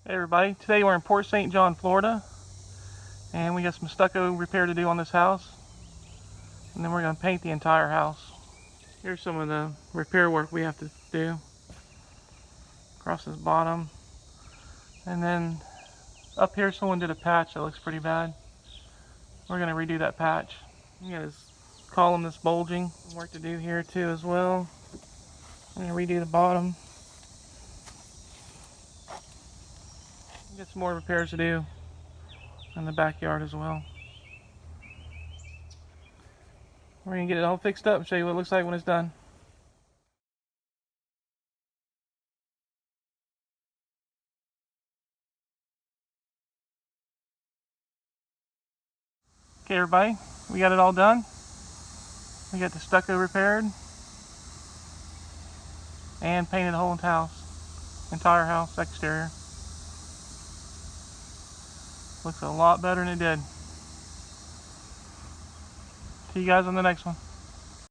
Hey everybody, today we're in Port St. John, Florida, and we got some stucco repair to do on this house, and then we're going to paint the entire house. Here's some of the repair work we have to do across this bottom, and then up here someone did a patch that looks pretty bad. We're going to redo that patch. We got this column that's bulging, work to do here too as well. I'm going to redo the bottom. Get some more repairs to do in the backyard as well. We're going to get it all fixed up and show you what it looks like when it's done. Okay everybody, we got it all done. We got the stucco repaired and painted the whole entire house exterior. Looks a lot better than it did. See you guys on the next one.